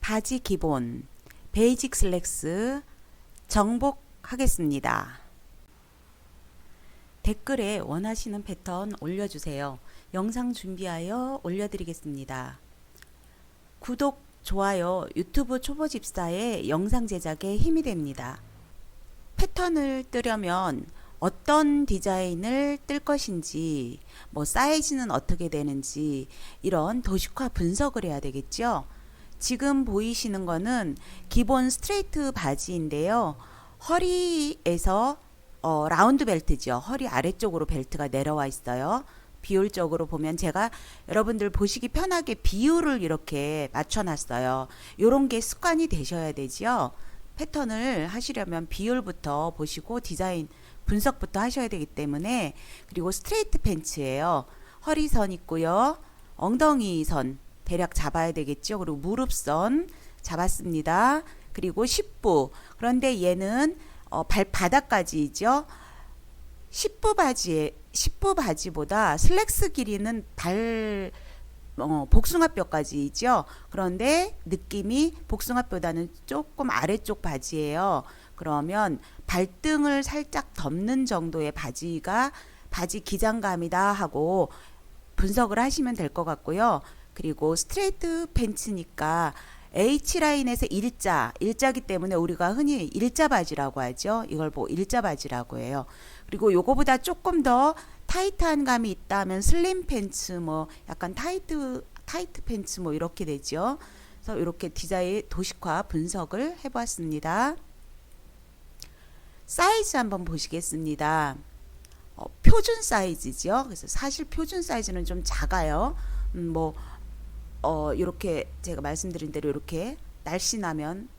바지 기본 베이직 슬랙스 정복하겠습니다. 댓글에 원하시는 패턴 올려주세요. 영상 준비하여 올려드리겠습니다. 구독, 좋아요, 유튜브 초보 집사의 영상 제작에 힘이 됩니다. 패턴을 뜨려면 어떤 디자인을 뜰 것인지, 사이즈는 어떻게 되는지 이런 도식화 분석을 해야 되겠죠. 지금 보이시는 거는 기본 스트레이트 바지인데요. 허리에서 라운드 벨트죠. 허리 아래쪽으로 벨트가 내려와 있어요. 비율적으로 보면 제가 여러분들 보시기 편하게 비율을 이렇게 맞춰놨어요. 이런 게 습관이 되셔야 되죠. 패턴을 하시려면 비율부터 보시고 디자인 분석부터 하셔야 되기 때문에. 그리고 스트레이트 팬츠예요. 허리선 있고요. 엉덩이 선 대략 잡아야 되겠죠. 그리고 무릎선 잡았습니다. 그리고 10부. 그런데 얘는 발바닥까지죠. 10부 바지보다 슬랙스 길이는 복숭아뼈까지죠. 그런데 느낌이 복숭아뼈보다는 조금 아래쪽 바지예요. 그러면 발등을 살짝 덮는 정도의 바지 기장감이다 하고 분석을 하시면 될 것 같고요. 그리고 스트레이트 팬츠니까 H라인에서 일자기 때문에 우리가 흔히 일자 바지라고 하죠. 이걸 일자 바지라고 해요. 그리고 요거보다 조금 더 타이트한 감이 있다면 슬림 팬츠, 약간 타이트 팬츠 이렇게 되죠. 그래서 이렇게 디자인 도식화 분석을 해보았습니다. 사이즈 한번 보시겠습니다. 표준 사이즈죠. 그래서 사실 표준 사이즈는 좀 작아요. 이렇게 제가 말씀드린 대로 이렇게 날씬하면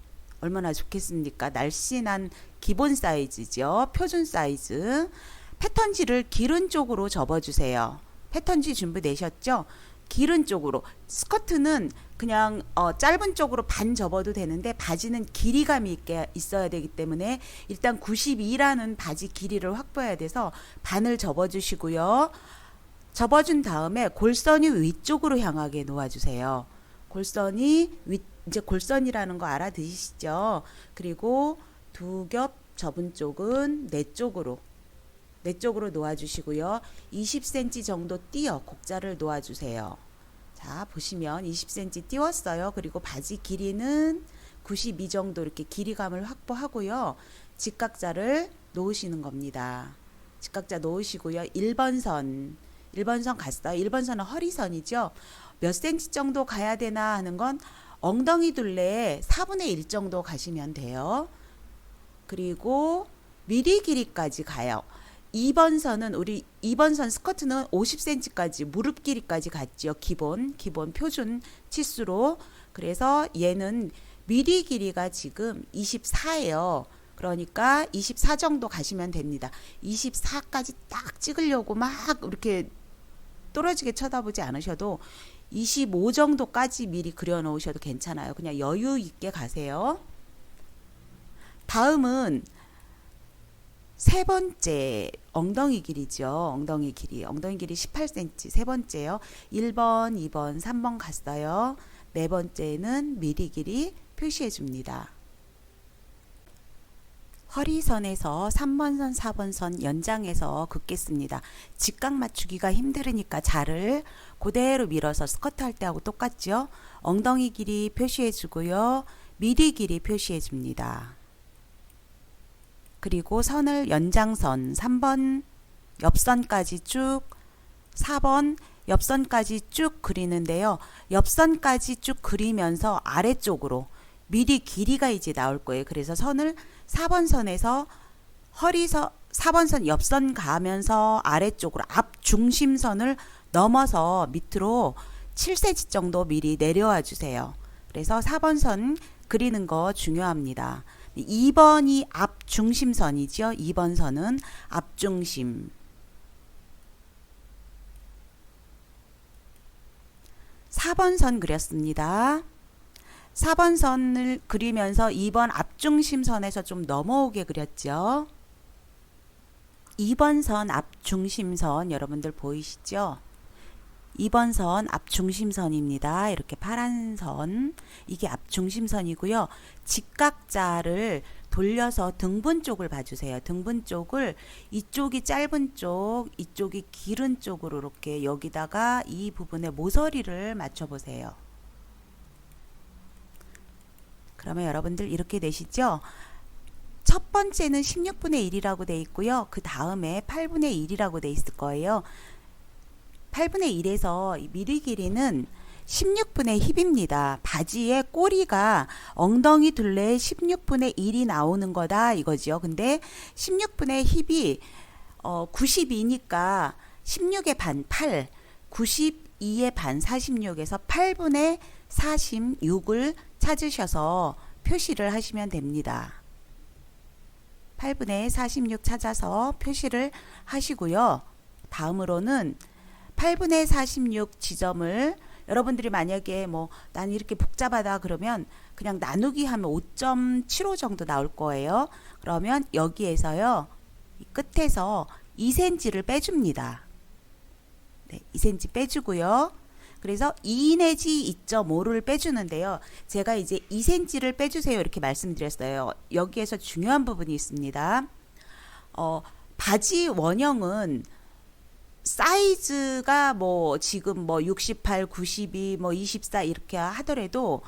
얼마나 좋겠습니까? 날씬한 기본 사이즈죠. 표준 사이즈. 패턴지를 기른 쪽으로 접어주세요. 패턴지 준비되셨죠? 기른 쪽으로. 스커트는 그냥 짧은 쪽으로 반 접어도 되는데 바지는 길이감이 있게 있어야 되기 때문에 일단 92라는 바지 길이를 확보해야 돼서 반을 접어주시고요. 접어준 다음에 골선이 위쪽으로 향하게 놓아주세요. 골선이 이제 골선이라는 거 알아두시죠? 그리고 두 겹 접은 쪽은 내 쪽으로 놓아주시고요. 20cm 정도 띄어 곡자를 놓아주세요. 자, 보시면 20cm 띄웠어요. 그리고 바지 길이는 92 정도 이렇게 길이감을 확보하고요. 직각자를 놓으시는 겁니다. 직각자 놓으시고요. 1번 선 갔어요. 1번 선은 허리선이죠. 몇 cm 정도 가야 되나 하는 건 엉덩이 둘레에 4분의 1 정도 가시면 돼요. 그리고 미리 길이까지 가요. 2번 선은 2번 선 스커트는 50cm까지 무릎 길이까지 갔죠. 기본 표준 치수로. 그래서 얘는 미리 길이가 지금 24예요. 그러니까 24 정도 가시면 됩니다. 24까지 딱 찍으려고 막 이렇게 떨어지게 쳐다보지 않으셔도 25 정도까지 미리 그려 놓으셔도 괜찮아요. 그냥 여유 있게 가세요. 다음은 세 번째 엉덩이 길이죠. 엉덩이 길이 18cm 세 번째요. 1번, 2번, 3번 갔어요. 네 번째는 미리 길이 표시해 줍니다. 허리선에서 3번 선, 4번 선 연장해서 긋겠습니다. 직각 맞추기가 힘들으니까 자를 그대로 밀어서 스커트 할 때하고 똑같죠. 엉덩이 길이 표시해 주고요. 미리 길이 표시해 줍니다. 그리고 선을 연장선 3번 옆선까지 쭉 4번 옆선까지 쭉 그리는데요. 옆선까지 쭉 그리면서 아래쪽으로 미리 길이가 이제 나올 거예요. 그래서 선을 4번 선에서 4번 선 옆선 가면서 아래쪽으로 앞 중심선을 넘어서 밑으로 7cm 정도 미리 내려와 주세요. 그래서 4번 선 그리는 거 중요합니다. 2번이 앞 중심선이죠. 2번 선은 앞 중심. 4번 선 그렸습니다. 4번 선을 그리면서 2번 앞중심선에서 좀 넘어오게 그렸죠. 2번 선 앞중심선 여러분들 보이시죠? 2번 선 앞중심선입니다. 이렇게 파란 선, 이게 앞중심선이고요. 직각자를 돌려서 등분 쪽을 봐주세요. 등분 쪽을 이쪽이 짧은 쪽, 이쪽이 길은 쪽으로 이렇게 여기다가 이 부분에 모서리를 맞춰보세요. 그러면 여러분들 이렇게 되시죠? 첫 번째는 16분의 1이라고 돼 있고요. 그 다음에 8분의 1이라고 돼 있을 거예요. 8분의 1에서 미리 길이는 16분의 힙입니다. 바지의 꼬리가 엉덩이 둘레에 16분의 1이 나오는 거다 이거죠. 근데 16분의 힙이 92니까 16의 반 8, 92의 반 46에서 8분의 46을 찾으셔서 표시를 하시면 됩니다. 8분의 46 찾아서 표시를 하시고요. 다음으로는 8분의 46 지점을 여러분들이 만약에 뭐 난 이렇게 복잡하다 그러면 그냥 나누기 하면 5.75 정도 나올 거예요. 그러면 여기에서요. 이 끝에서 2cm를 빼줍니다. 네, 2cm 빼주고요. 그래서 2 내지 2.5를 빼주는데요. 제가 이제 2cm를 빼주세요 이렇게 말씀드렸어요. 여기에서 중요한 부분이 있습니다. 바지 원형은 사이즈가 뭐 지금 뭐 68, 92, 뭐 24 이렇게 하더라도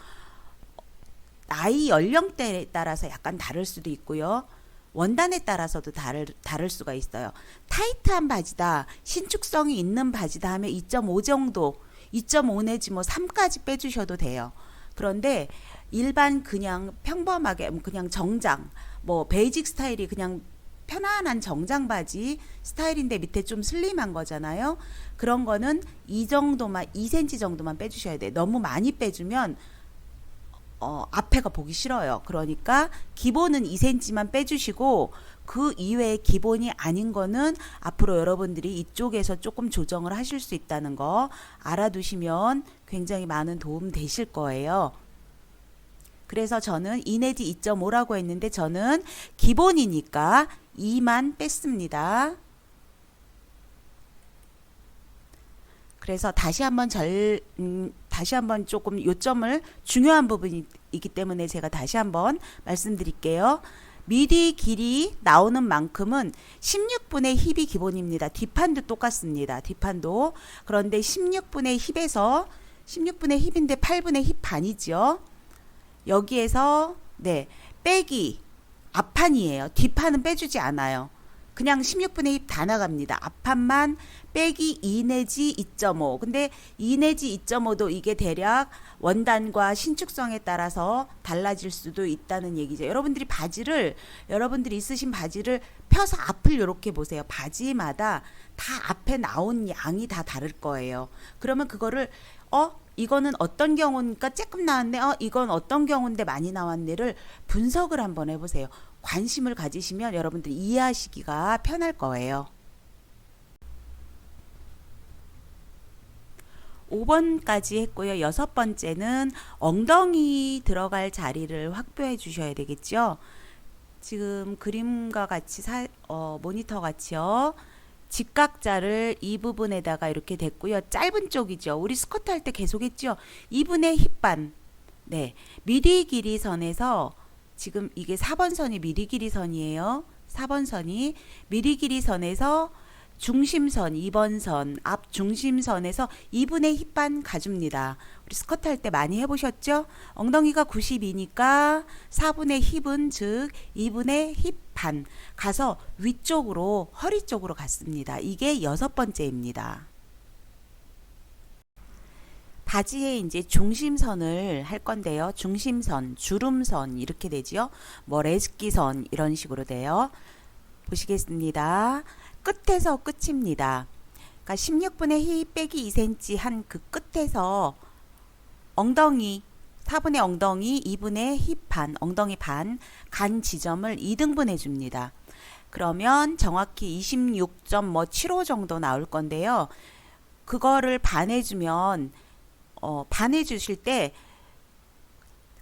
나이 연령대에 따라서 약간 다를 수도 있고요. 원단에 따라서도 다를 수가 있어요. 타이트한 바지다, 신축성이 있는 바지다 하면 2.5 정도, 2.5 내지 뭐 3까지 빼주셔도 돼요. 그런데 일반 그냥 평범하게 그냥 정장, 뭐 베이직 스타일이 그냥 편안한 정장 바지 스타일인데 밑에 좀 슬림한 거잖아요. 그런 거는 이 정도만 2cm 정도만 빼주셔야 돼요. 너무 많이 빼주면 앞에가 보기 싫어요. 그러니까 기본은 2cm만 빼주시고 그 이외에 기본이 아닌 거는 앞으로 여러분들이 이쪽에서 조금 조정을 하실 수 있다는 거 알아두시면 굉장히 많은 도움 되실 거예요. 그래서 저는 2 내지 2.5라고 했는데 저는 기본이니까 2만 뺐습니다. 그래서 다시 한번 조금 요점을 중요한 부분이기 때문에 제가 다시 한번 말씀드릴게요. 미디 길이 나오는 만큼은 16분의 힙이 기본입니다. 뒷판도 똑같습니다. 뒷판도. 그런데 16분의 힙에서 16분의 힙인데 8분의 힙 반이죠. 여기에서 네 빼기 앞판이에요. 뒷판은 빼주지 않아요. 그냥 16분의 힙 다 나갑니다. 앞판만 빼기 2 내지 2.5. 근데 2 내지 2.5도 이게 대략 원단과 신축성에 따라서 달라질 수도 있다는 얘기죠. 여러분들이 있으신 바지를 펴서 앞을 이렇게 보세요. 바지마다 다 앞에 나온 양이 다 다를 거예요. 그러면 그거를 이거는 어떤 경우니까 조금 나왔네. 이건 어떤 경우인데 많이 나왔네를 분석을 한번 해보세요. 관심을 가지시면 여러분들이 이해하시기가 편할 거예요. 5번까지 했고요. 6번째는 엉덩이 들어갈 자리를 확보해 주셔야 되겠죠. 지금 그림과 같이 모니터 같이요. 직각자를 이 부분에다가 이렇게 됐고요. 짧은 쪽이죠. 우리 스커트 할 때 계속 했죠. 2분의 힙반. 네. 미디 길이선에서 지금 이게 4번 선이 미디 길이선이에요. 4번 선이 미디 길이선에서 중심선 2번 선 앞 중심선에서 2분의 힙반 가줍니다. 우리 스커트 할 때 많이 해보셨죠? 엉덩이가 92니까 4분의 힙은 즉 2분의 힙반 가서 위쪽으로 허리 쪽으로 갔습니다. 이게 6번째입니다. 바지에 이제 중심선을 할 건데요. 중심선, 주름선 이렇게 되지요. 뭐 레스키선 이런 식으로 돼요. 보시겠습니다. 끝에서 끝입니다. 그러니까 16분의 힙 빼기 2cm 한 그 끝에서 엉덩이 4분의 엉덩이 2분의 힙 반 엉덩이 반 간 지점을 2등분해 줍니다. 그러면 정확히 26.75 정도 나올 건데요. 그거를 반해주면 반해 주실 때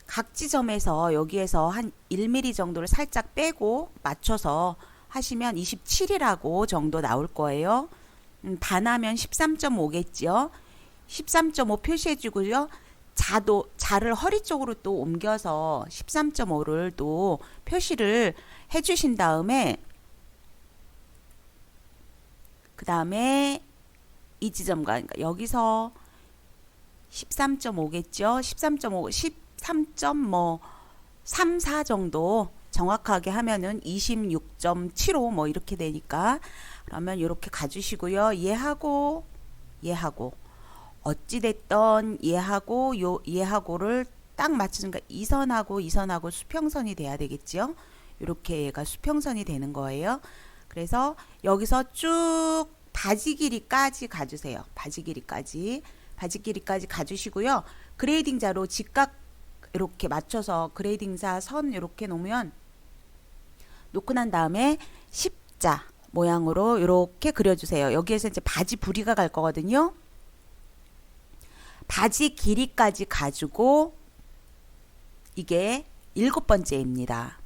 각 지점에서 여기에서 한 1mm 정도를 살짝 빼고 맞춰서 하시면 27이라고 정도 나올 거예요. 반하면 13.5겠죠. 13.5 표시해 주고요. 자를 허리 쪽으로 또 옮겨서 13.5를 또 표시를 해 주신 다음에 그 다음에 이 지점과 그러니까 여기서 13.5겠죠. 13.5, 13.34 정도 정확하게 하면은 26.75 뭐 이렇게 되니까 그러면 이렇게 가주시고요. 얘하고 어찌됐던 얘하고를 딱 맞추니까 이 선하고 이 선하고 수평선이 돼야 되겠죠. 이렇게 얘가 수평선이 되는 거예요. 그래서 여기서 쭉 바지 길이까지 가주세요. 바지 길이까지 가주시고요. 그레이딩 자로 직각 이렇게 맞춰서 그레이딩 자 선 이렇게 놓고 난 다음에 십자 모양으로 이렇게 그려주세요. 여기에서 이제 바지 부리가 갈 거거든요. 바지 길이까지 가지고 이게 7번째입니다.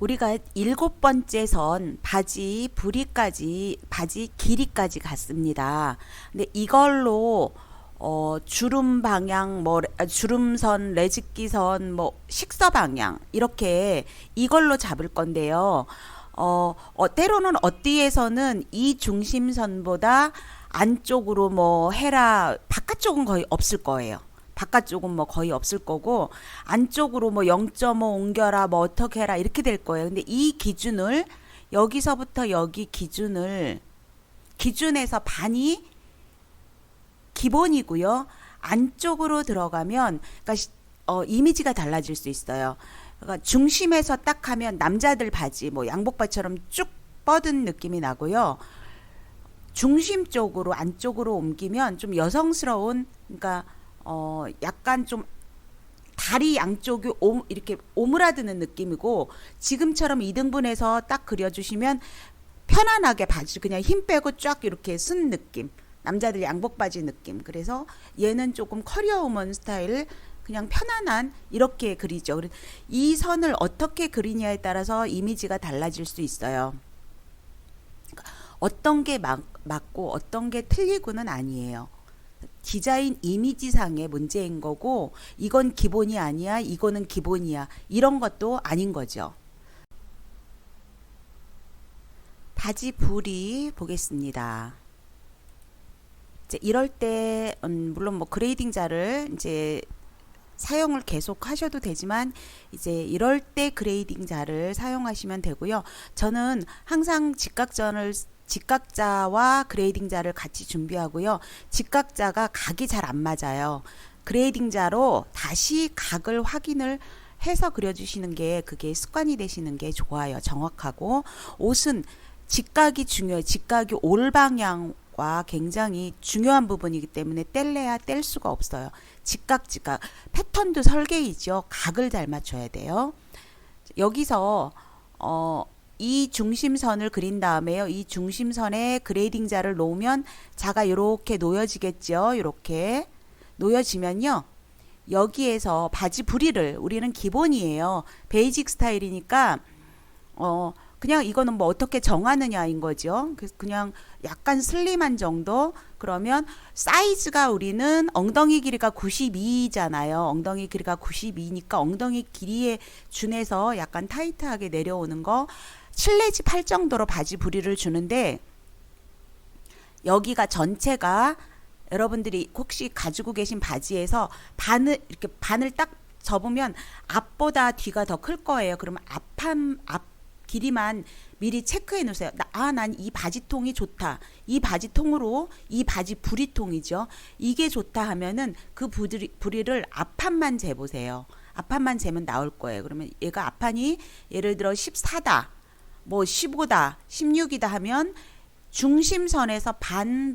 우리가 7번째 선 바지 부리까지 바지 길이까지 갔습니다. 근데 이걸로 주름 방향 주름선 레즈기선 식서 방향 이렇게 이걸로 잡을 건데요. 때로는 어디에서는 이 중심선보다 안쪽으로 해라 바깥쪽은 거의 없을 거예요. 바깥쪽은 거의 없을 거고 안쪽으로 0.5 옮겨라 어떻게 해라 이렇게 될 거예요. 근데 이 기준을 여기서부터 여기 기준에서 반이 기본이고요. 안쪽으로 들어가면 그러니까 이미지가 달라질 수 있어요. 그러니까 중심에서 딱 하면 남자들 바지 양복바처럼 쭉 뻗은 느낌이 나고요. 중심 쪽으로 안쪽으로 옮기면 좀 여성스러운 그러니까 약간 좀 다리 양쪽이 이렇게 오므라드는 느낌이고 지금처럼 2등분해서 딱 그려주시면 편안하게 바지 그냥 힘 빼고 쫙 이렇게 쓴 느낌 남자들 양복 바지 느낌 그래서 얘는 조금 커리어우먼 스타일 그냥 편안한 이렇게 그리죠. 이 선을 어떻게 그리냐에 따라서 이미지가 달라질 수 있어요. 어떤 게 맞고 어떤 게 틀리고는 아니에요. 디자인 이미지상의 문제인 거고 이건 기본이 아니야 이거는 기본이야 이런 것도 아닌 거죠. 바지 부리 보겠습니다. 이제 이럴 때 물론 그레이딩 자를 이제 사용을 계속 하셔도 되지만 이제 이럴 때 그레이딩 자를 사용하시면 되고요. 저는 항상 직각자와 그레이딩 자를 같이 준비하고요. 직각자가 각이 잘 안 맞아요. 그레이딩 자로 다시 각을 확인을 해서 그려주시는 게 그게 습관이 되시는 게 좋아요. 정확하고 옷은 직각이 중요해요. 직각이 올 방향과 굉장히 중요한 부분이기 때문에 뗄래야 뗄 수가 없어요. 직각 패턴도 설계이죠. 각을 잘 맞춰야 돼요. 여기서 이 중심선을 그린 다음에요. 이 중심선에 그레이딩 자를 놓으면 자가 이렇게 놓여지겠죠. 이렇게 놓여지면요. 여기에서 바지 부리를 우리는 기본이에요. 베이직 스타일이니까 그냥 이거는 어떻게 정하느냐인 거죠. 그래서 그냥 약간 슬림한 정도. 그러면 사이즈가 우리는 엉덩이 길이가 92잖아요. 엉덩이 길이가 92니까 엉덩이 길이에 준해서 약간 타이트하게 내려오는 거 7 내지 8 정도로 바지 부리를 주는데 여기가 전체가 여러분들이 혹시 가지고 계신 바지에서 반을 딱 접으면 앞보다 뒤가 더 클 거예요. 그러면 앞 길이만 미리 체크해 놓으세요. 난 이 바지통이 좋다. 이 바지통으로 이 바지 부리통이죠. 이게 좋다 하면은 그 부리를 앞판만 재보세요. 앞판만 재면 나올 거예요. 그러면 얘가 앞판이 예를 들어 14다. 15다. 16이다 하면 중심선에서 반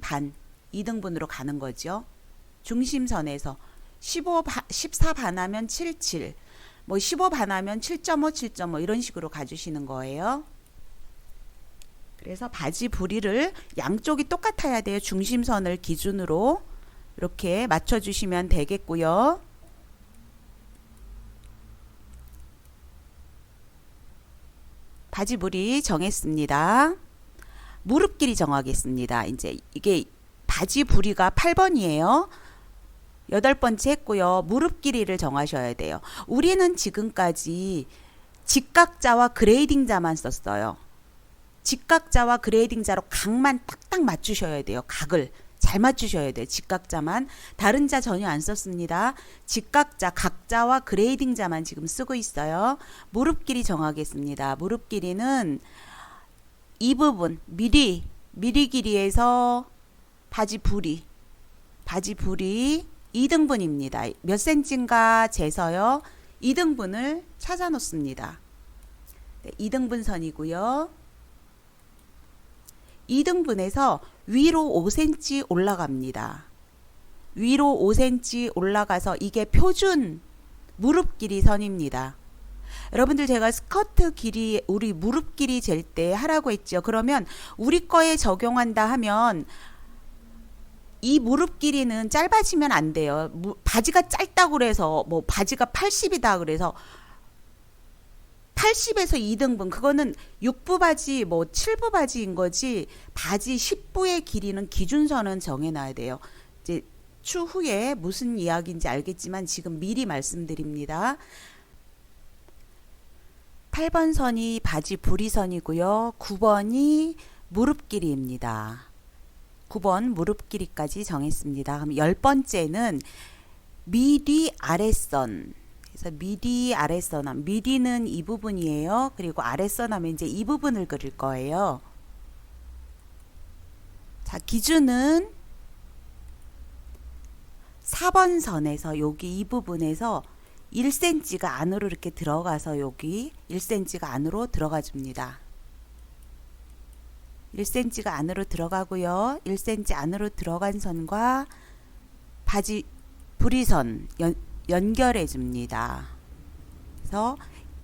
2등분으로 가는 거죠. 중심선에서 14 반하면 77. 15 반하면 7.5, 7.5 이런 식으로 가주시는 거예요. 그래서 바지 부리를 양쪽이 똑같아야 돼요. 중심선을 기준으로 이렇게 맞춰주시면 되겠고요. 바지 부리 정했습니다. 무릎 길이 정하겠습니다. 이제 이게 바지 부리가 8번이에요. 8번째 했고요. 무릎 길이를 정하셔야 돼요. 우리는 지금까지 직각자와 그레이딩자만 썼어요. 직각자와 그레이딩자로 각만 딱딱 맞추셔야 돼요. 각을 잘 맞추셔야 돼요. 직각자만. 다른 자 전혀 안 썼습니다. 직각자, 각자와 그레이딩자만 지금 쓰고 있어요. 무릎 길이 정하겠습니다. 무릎 길이는 이 부분 미리 길이에서 바지 부리 2등분입니다. 몇 센치인가 재서요. 2등분을 찾아 놓습니다. 네, 2등분 선이고요. 2등분에서 위로 5cm 올라갑니다. 위로 5cm 올라가서 이게 표준 무릎 길이 선입니다. 여러분들 제가 스커트 길이 우리 무릎 길이 잴 때 하라고 했죠. 그러면 우리 거에 적용한다 하면 이 무릎 길이는 짧아지면 안 돼요. 바지가 짧다고 그래서 뭐 바지가 80이다 그래서 80에서 2등분 그거는 6부 바지 뭐 7부 바지인 거지 바지 10부의 길이는 기준선은 정해놔야 돼요. 이제 추후에 무슨 이야기인지 알겠지만 지금 미리 말씀드립니다. 8번 선이 바지 부리선이고요. 9번이 무릎 길이입니다. 9번 무릎 길이까지 정했습니다. 그럼 10번째는 미디 아랫선. 그래서 미디 아랫선. 미디는 이 부분이에요. 그리고 아랫선 하면 이제 이 부분을 그릴 거예요. 자, 기준은 4번 선에서 여기 이 부분에서 1cm가 안으로 이렇게 들어가서 여기 1cm가 안으로 들어가 줍니다. 1cm가 안으로 들어가고요. 1cm 안으로 들어간 선과 바지 부리선 연결해 줍니다. 그래서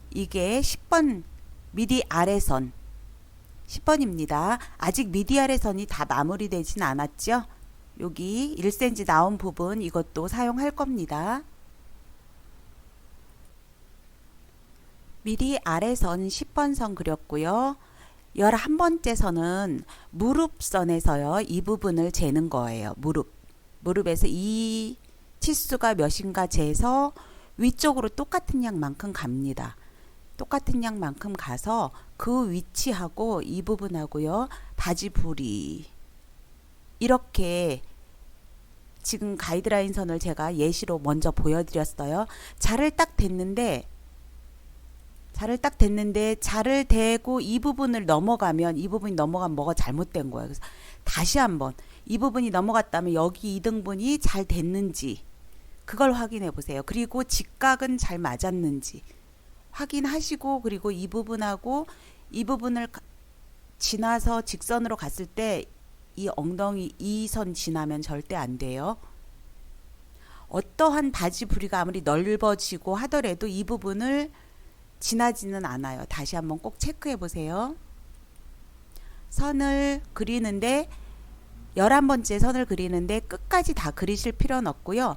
이게 10번 미디 아래선 10번입니다. 아직 미디 아래선이 다 마무리되진 않았죠. 여기 1cm 나온 부분 이것도 사용할 겁니다. 미리 아래선 10번 선 그렸고요. 11번째 선은 무릎선에서요. 이 부분을 재는 거예요. 무릎에서 이 치수가 몇인가 재서 위쪽으로 똑같은 양만큼 갑니다. 똑같은 양만큼 가서 그 위치하고 이 부분하고요. 바지 부리 이렇게 지금 가이드라인 선을 제가 예시로 먼저 보여드렸어요. 자를 딱 댔는데 자를 대고 이 부분을 넘어가면 이 부분이 넘어가면 뭐가 잘못된 거예요. 그래서 다시 한번 이 부분이 넘어갔다면 여기 2등분이 잘 됐는지 그걸 확인해 보세요. 그리고 직각은 잘 맞았는지 확인하시고 그리고 이 부분하고 이 부분을 지나서 직선으로 갔을 때 이 엉덩이 이 선 지나면 절대 안 돼요. 어떠한 바지 부리가 아무리 넓어지고 하더라도 이 부분을 지나지는 않아요. 다시 한번 꼭 체크해 보세요. 선을 그리는데 11번째 선을 그리는데 끝까지 다 그리실 필요는 없고요.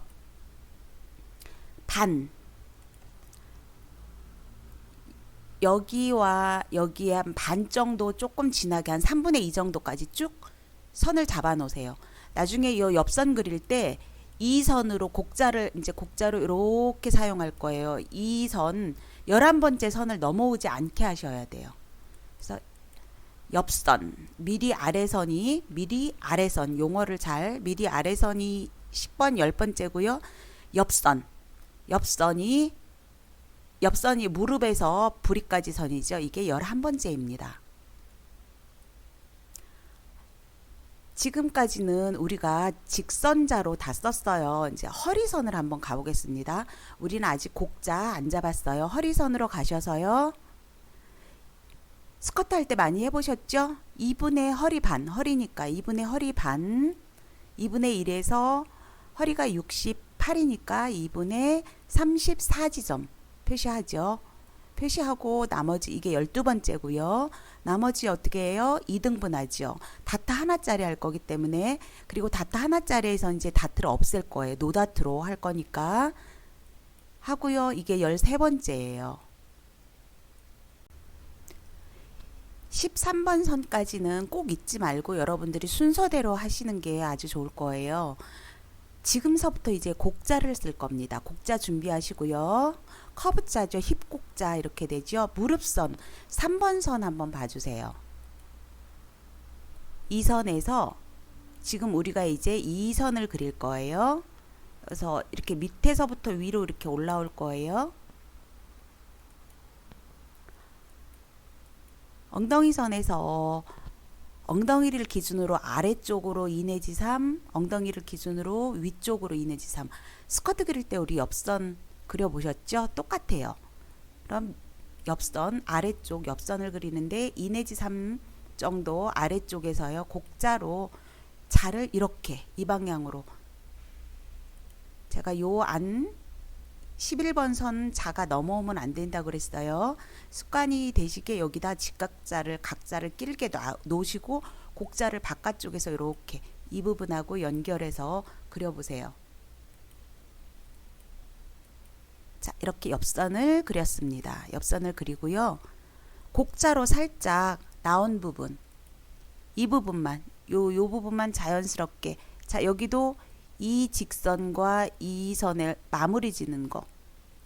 여기와 여기에 한 반 정도 조금 지나게 한 3분의 2 정도까지 쭉 선을 잡아 놓으세요. 나중에 이 옆선 그릴 때 이 선으로 이제 곡자로 이렇게 사용할 거예요. 이 선 11번째 선을 넘어오지 않게 하셔야 돼요. 그래서 옆선, 미리 아래선 용어를 잘 미리 아래선이 10번 10번째고요. 옆선이 무릎에서 부리까지 선이죠. 이게 11번째입니다. 지금까지는 우리가 직선자로 다 썼어요. 이제 허리선을 한번 가보겠습니다. 우리는 아직 곡자 안 잡았어요. 허리선으로 가셔서요. 스커트 할 때 많이 해보셨죠? 2분의 허리 반, 허리니까 2분의 허리 반, 2분의 1에서 허리가 68이니까 2분의 34지점 표시하죠. 표시하고 나머지 이게 12번째고요. 나머지 어떻게 해요? 2등분 하죠. 다트 하나짜리 할 거기 때문에 그리고 다트 하나짜리에서 이제 다트를 없앨 거예요. 노다트로 할 거니까 하고요. 이게 13번째예요. 13번 선까지는 꼭 잊지 말고 여러분들이 순서대로 하시는 게 아주 좋을 거예요. 지금서부터 이제 곡자를 쓸 겁니다. 곡자 준비하시고요. 커브자죠. 힙곡자 이렇게 되죠. 무릎선 3번 선 한번 봐주세요. 이 선에서 지금 우리가 이제 이 선을 그릴 거예요. 그래서 이렇게 밑에서부터 위로 이렇게 올라올 거예요. 엉덩이 선에서 엉덩이를 기준으로 아래쪽으로 2 내지 3, 엉덩이를 기준으로 위쪽으로 2 내지 3. 스커트 그릴 때 우리 옆선 그려보셨죠? 똑같아요. 그럼 옆선, 아래쪽 옆선을 그리는데 2 내지 3 정도 아래쪽에서요. 곡자로 자를 이렇게 이 방향으로 제가 요 안 11번 선 자가 넘어오면 안 된다고 그랬어요. 습관이 되시게 여기다 직각자를 각자를 길게 놓으시고 곡자를 바깥쪽에서 이렇게 이 부분하고 연결해서 그려보세요. 자, 이렇게 옆선을 그렸습니다. 옆선을 그리고요. 곡자로 살짝 나온 부분 이 부분만 요 부분만 자연스럽게 자 여기도 이 직선과 이 선을 마무리 지는 거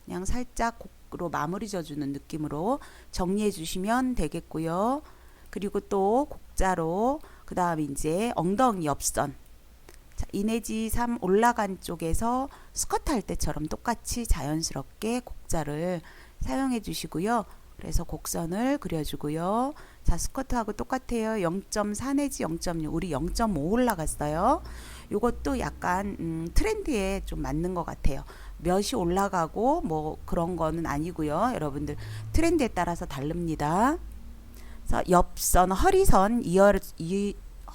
그냥 살짝 곡으로 마무리 져주는 느낌으로 정리해 주시면 되겠고요. 그리고 또 곡자로 그 다음 이제 엉덩이 옆선 자, 2 내지 3 올라간 쪽에서 스커트 할 때처럼 똑같이 자연스럽게 곡자를 사용해 주시고요. 그래서 곡선을 그려주고요. 자, 스커트하고 똑같아요. 0.4 내지 0.6 우리 0.5 올라갔어요. 요것도 약간 트렌드에 좀 맞는 것 같아요. 몇이 올라가고 뭐 그런 거는 아니고요. 여러분들 트렌드에 따라서 다릅니다. 그래서 옆선 허리선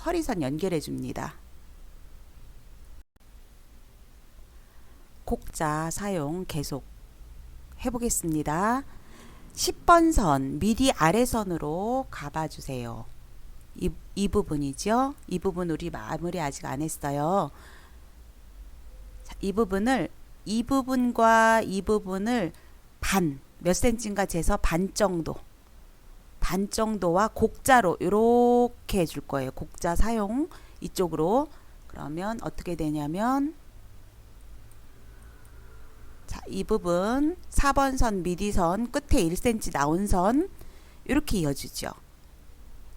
허리선 연결해 줍니다. 곡자 사용 계속 해보겠습니다. 10번 선 미디 아래선으로 가봐주세요. 이 부분이죠. 이 부분 우리 마무리 아직 안 했어요. 자, 이 부분과 이 부분을 몇 센치인가 재서 반 정도와 곡자로 이렇게 해줄 거예요. 곡자 사용 이쪽으로. 그러면 어떻게 되냐면 자, 이 부분 4번 선 미디선 끝에 1cm 나온 선 이렇게 이어주죠.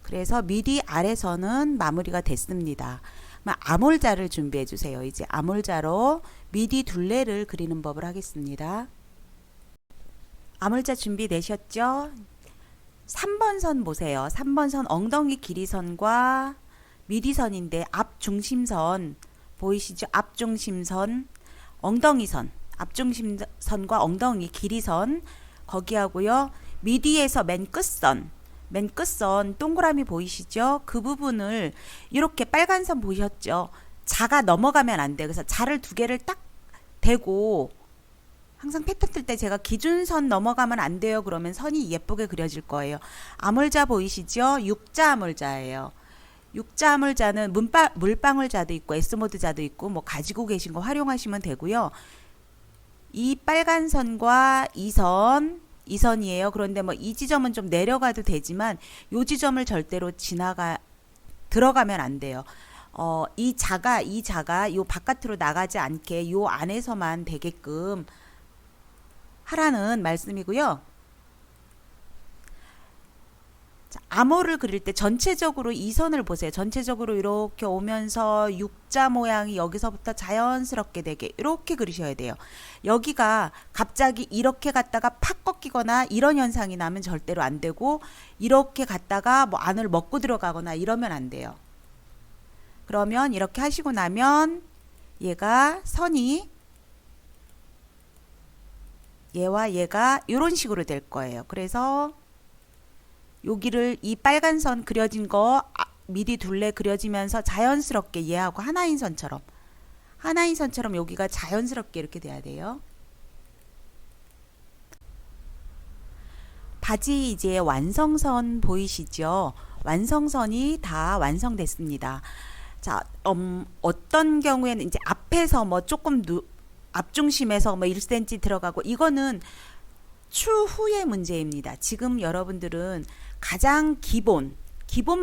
그래서 미디 아래선은 마무리가 됐습니다. 암홀자를 준비해 주세요. 이제 암홀자로 미디 둘레를 그리는 법을 하겠습니다. 암홀자 준비되셨죠? 3번 선 보세요. 3번 선 엉덩이 길이선과 미디선인데 앞중심선 보이시죠? 앞중심선 엉덩이선 앞중심선과 엉덩이 길이선 거기하고요. 미디에서 맨 끝선 동그라미 보이시죠? 그 부분을 이렇게 빨간 선 보셨죠? 자가 넘어가면 안 돼요. 그래서 자를 두 개를 딱 대고 항상 패턴 뜰 때 제가 기준선 넘어가면 안 돼요. 그러면 선이 예쁘게 그려질 거예요. 암홀자 보이시죠? 육자 암홀자예요. 육자 암홀자는 물방울자도 있고 S모드자도 있고 뭐 가지고 계신 거 활용하시면 되고요. 이 빨간 선과 이 선이에요. 그런데 뭐 이 지점은 좀 내려가도 되지만 이 지점을 절대로 들어가면 안 돼요. 이 자가 요 바깥으로 나가지 않게 요 안에서만 되게끔 하라는 말씀이고요. 자, 암호를 그릴 때 전체적으로 이 선을 보세요. 전체적으로 이렇게 오면서 육자 모양이 여기서부터 자연스럽게 되게 이렇게 그리셔야 돼요. 여기가 갑자기 이렇게 갔다가 팍 꺾이거나 이런 현상이 나면 절대로 안 되고 이렇게 갔다가 뭐 안을 먹고 들어가거나 이러면 안 돼요. 그러면 이렇게 하시고 나면 얘가 선이 얘와 얘가 이런 식으로 될 거예요. 그래서 여기를 이 빨간 선 그려진 거 미디 둘레 그려지면서 자연스럽게 얘하고 하나인 선처럼 여기가 자연스럽게 이렇게 돼야 돼요. 바지 이제 완성선 보이시죠? 완성선이 다 완성됐습니다. 자, 어떤 경우에는 이제 앞에서 뭐 조금 앞중심에서 뭐 1cm 들어가고 이거는 추후의 문제입니다. 지금 여러분들은 가장 기본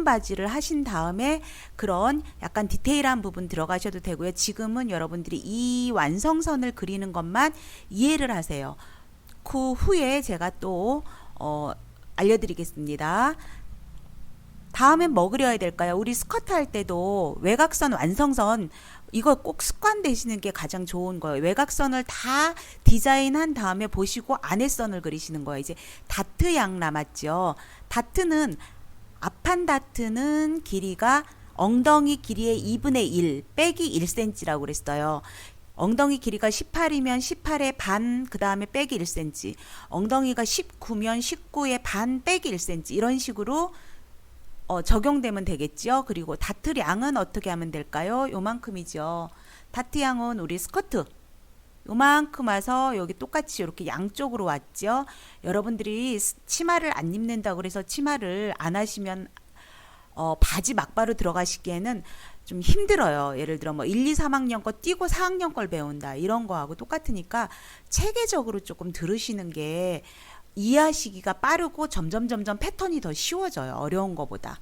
바지를 하신 다음에 그런 약간 디테일한 부분 들어가셔도 되고요. 지금은 여러분들이 이 완성선을 그리는 것만 이해를 하세요. 그 후에 제가 또 알려드리겠습니다. 다음엔 뭐 그려야 될까요? 우리 스커트 할 때도 외곽선, 완성선 이거 꼭 습관 되시는 게 가장 좋은 거예요. 외곽선을 다 디자인한 다음에 보시고 안에 선을 그리시는 거예요. 이제 다트 양 남았죠. 앞판 다트는 길이가 엉덩이 길이의 2분의 1 빼기 1cm라고 그랬어요. 엉덩이 길이가 18이면 18의 반, 그 다음에 빼기 1cm. 엉덩이가 19면 19의 반 빼기 1cm. 이런 식으로 적용되면 되겠죠. 그리고 다트 양은 어떻게 하면 될까요? 요만큼이죠. 다트 양은 우리 스커트 요만큼 와서 여기 똑같이 이렇게 양쪽으로 왔죠. 여러분들이 치마를 안 입는다고 그래서 치마를 안 하시면 바지 막바로 들어가시기에는 좀 힘들어요. 예를 들어 뭐 1, 2, 3학년 거 띄고 4학년 걸 배운다 이런 거하고 똑같으니까 체계적으로 조금 들으시는 게 이해하시기가 빠르고 점점 패턴이 더 쉬워져요. 어려운 거보다.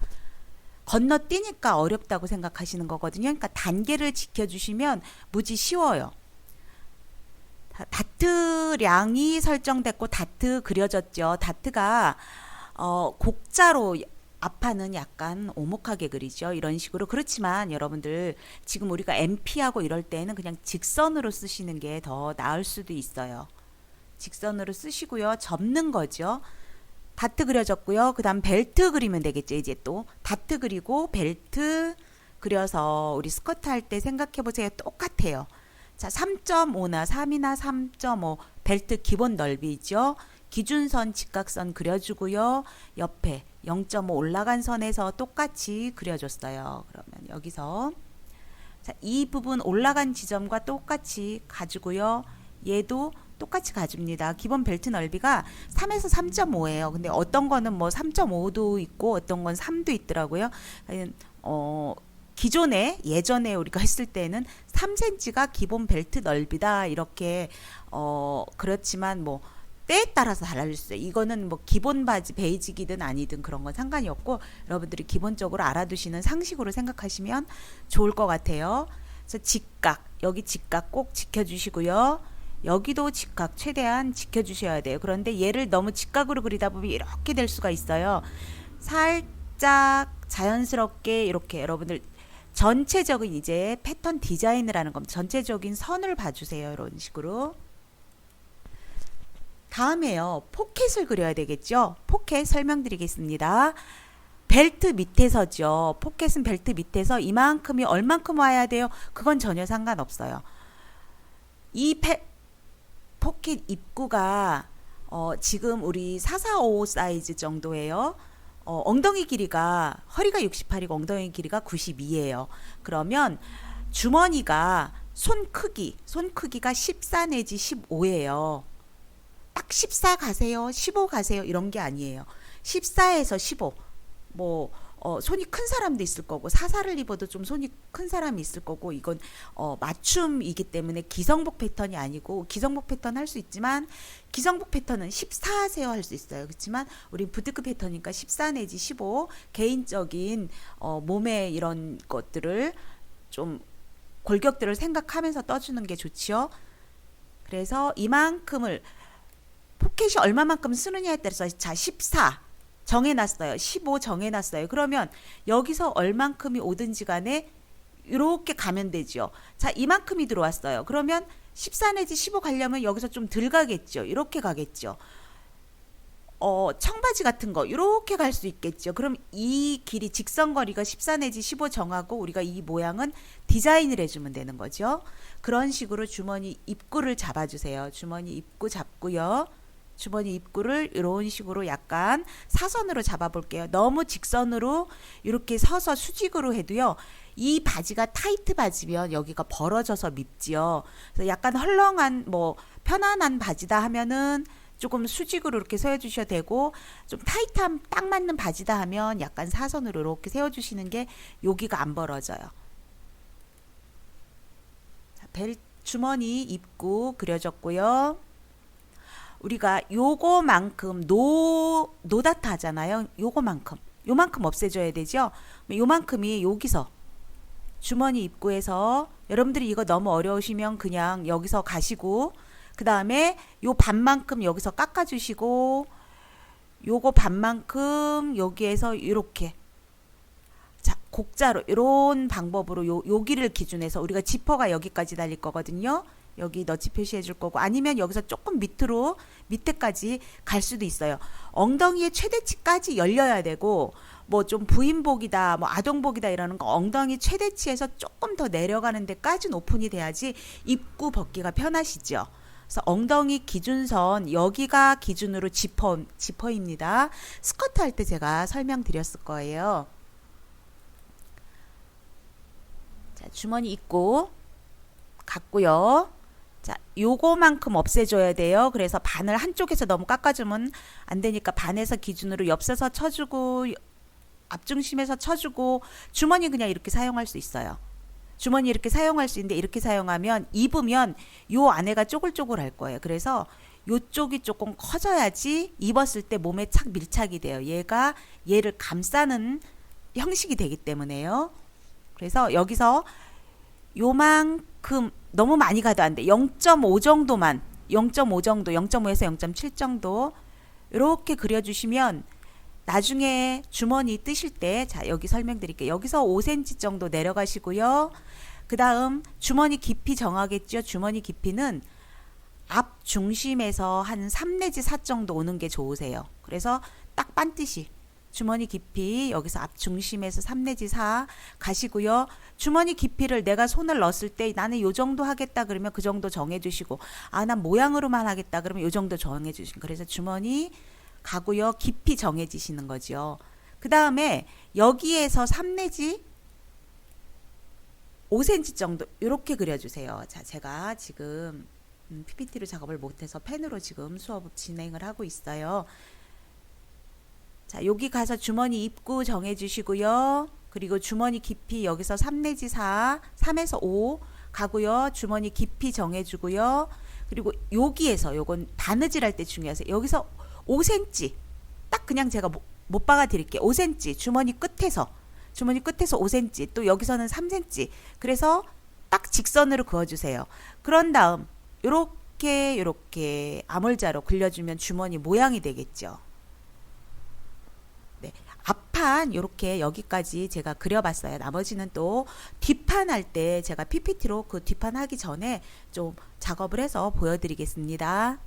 건너뛰니까 어렵다고 생각하시는 거거든요. 그러니까 단계를 지켜주시면 무지 쉬워요. 다트량이 설정됐고 다트 그려졌죠. 다트가 곡자로 앞판은 약간 오목하게 그리죠. 이런 식으로. 그렇지만 여러분들 지금 우리가 MP하고 이럴 때는 그냥 직선으로 쓰시는 게 더 나을 수도 있어요. 직선으로 쓰시고요. 접는 거죠. 다트 그려졌고요. 그 다음 벨트 그리면 되겠죠. 이제 또 다트 그리고 벨트 그려서 우리 스커트 할 때 생각해 보세요. 똑같아요. 자, 3.5나 3이나 3.5 벨트 기본 넓이죠. 기준선 직각선 그려주고요. 옆에 0.5 올라간 선에서 똑같이 그려줬어요. 그러면 여기서 자, 이 부분 올라간 지점과 똑같이 가지고요. 얘도 똑같이 가줍니다. 기본 벨트 넓이가 3에서 3.5예요. 근데 어떤 거는 뭐 3.5도 있고 어떤 건 3도 있더라고요. 예전에 우리가 했을 때는 3cm가 기본 벨트 넓이다 이렇게 그렇지만 뭐 때에 따라서 달라질 수 있어요. 이거는 뭐 기본 바지 베이직이든 아니든 그런 건 상관이 없고 여러분들이 기본적으로 알아두시는 상식으로 생각하시면 좋을 것 같아요. 그래서 여기 직각 꼭 지켜주시고요. 여기도 직각 최대한 지켜주셔야 돼요. 그런데 얘를 너무 직각으로 그리다 보면 이렇게 될 수가 있어요. 살짝 자연스럽게 이렇게 여러분들 전체적인 이제 패턴 디자인을 하는 겁니다. 전체적인 선을 봐주세요. 이런 식으로. 다음에요. 포켓을 그려야 되겠죠. 포켓 설명드리겠습니다. 벨트 밑에서죠. 포켓은 벨트 밑에서 이만큼이 얼만큼 와야 돼요? 그건 전혀 상관없어요. 이 포켓 입구가 지금 우리 445 사이즈 정도예요. 엉덩이 길이가 허리가 68이고 엉덩이 길이가 92예요. 그러면 주머니가 손 크기가 14 내지 15예요. 딱 14 가세요. 15 가세요. 이런 게 아니에요. 14에서 15. 손이 큰 사람도 있을 거고 사사를 입어도 좀 손이 큰 사람이 있을 거고 이건 맞춤이기 때문에 기성복 패턴이 아니고 기성복 패턴 할 수 있지만 기성복 패턴은 14 하세요 할 수 있어요. 그렇지만 우리 부트급 패턴이니까 14 내지 15 개인적인 몸의 이런 것들을 좀 골격들을 생각하면서 떠주는 게 좋지요. 그래서 이만큼을 포켓이 얼마만큼 쓰느냐에 따라서 자 14 정해놨어요. 15 정해놨어요. 그러면 여기서 얼만큼이 오든지 간에 이렇게 가면 되죠. 자 이만큼이 들어왔어요. 그러면 14 내지 15 가려면 여기서 좀 덜 가겠죠. 이렇게 가겠죠. 청바지 같은 거 이렇게 갈 수 있겠죠. 그럼 이 길이 직선거리가 14 내지 15 정하고 우리가 이 모양은 디자인을 해주면 되는 거죠. 그런 식으로 주머니 입구를 잡아주세요. 주머니 입구 잡고요. 주머니 입구를 이런 식으로 약간 사선으로 잡아볼게요. 너무 직선으로 이렇게 서서 수직으로 해도요. 이 바지가 타이트 바지면 여기가 벌어져서 밉지요. 그래서 약간 헐렁한 편안한 바지다 하면은 조금 수직으로 이렇게 세워주셔도 되고 좀 타이트한 딱 맞는 바지다 하면 약간 사선으로 이렇게 세워주시는 게 여기가 안 벌어져요. 자, 주머니 입구 그려졌고요. 우리가 요거만큼 노다타 하잖아요. 요만큼 없애줘야 되죠. 요만큼이 여기서 주머니 입구에서, 여러분들이 이거 너무 어려우시면 그냥 여기서 가시고, 그 다음에 요 반만큼 여기서 깎아주시고, 요거 반만큼 여기에서 이렇게, 자, 곡자로 이런 방법으로 여기를 기준해서, 우리가 지퍼가 여기까지 달릴 거거든요. 여기 너치 표시해 줄 거고, 아니면 여기서 조금 밑에까지 갈 수도 있어요. 엉덩이의 최대치까지 열려야 되고, 뭐 좀 부인복이다, 뭐 아동복이다 이러는 거 엉덩이 최대치에서 조금 더 내려가는 데까지는 오픈이 돼야지 입구 벗기가 편하시죠. 그래서 엉덩이 기준선 여기가 기준으로 지퍼입니다. 스커트 할 때 제가 설명드렸을 거예요. 자, 주머니 입구 갔고요. 자, 요거만큼 없애줘야 돼요. 그래서 반을 한쪽에서 너무 깎아주면 안 되니까 반에서 기준으로 엽서서 쳐주고, 앞중심에서 쳐주고, 주머니 그냥 이렇게 사용할 수 있어요. 주머니 이렇게 사용할 수 있는데, 이렇게 사용하면 입으면 요 안에가 쪼글쪼글할 거예요. 그래서 요쪽이 조금 커져야지 입었을 때 몸에 착 밀착이 돼요. 얘를 감싸는 형식이 되기 때문에요. 그래서 여기서 요만큼 너무 많이 가도 안 돼. 0.5 정도만, 0.5 정도, 0.5에서 0.7 정도 이렇게 그려주시면 나중에 주머니 뜨실 때, 자, 여기 설명드릴게요. 여기서 5cm 정도 내려가시고요. 그 다음 주머니 깊이 정하겠죠. 주머니 깊이는 앞 중심에서 한 3 내지 4 정도 오는 게 좋으세요. 그래서 딱 반듯이 주머니 깊이 여기서 앞 중심에서 3 내지 4 가시고요. 주머니 깊이를 내가 손을 넣었을 때 나는 요 정도 하겠다 그러면 그 정도 정해주시고, 아, 난 모양으로만 하겠다 그러면 요 정도 정해주시고, 그래서 주머니 가고요. 깊이 정해지시는 거죠. 그 다음에 여기에서 3 내지 5cm 정도 이렇게 그려주세요. 자, 제가 지금 PPT로 작업을 못해서 펜으로 지금 수업 진행을 하고 있어요. 자, 여기 가서 주머니 입구 정해주시고요. 그리고 주머니 깊이 여기서 3 내지 4, 3에서 5 가고요. 주머니 깊이 정해주고요. 그리고 여기에서, 요건 바느질 할 때 중요하세요. 여기서 5cm 딱 그냥 제가 못 박아 드릴게요. 5cm 주머니 끝에서 5cm, 또 여기서는 3cm. 그래서 딱 직선으로 그어주세요. 그런 다음 요렇게 아몰자로 그려주면 주머니 모양이 되겠죠. 네, 앞판 요렇게 여기까지 제가 그려봤어요. 나머지는 또 뒷판 할 때 제가 PPT로 그 뒷판 하기 전에 좀 작업을 해서 보여드리겠습니다.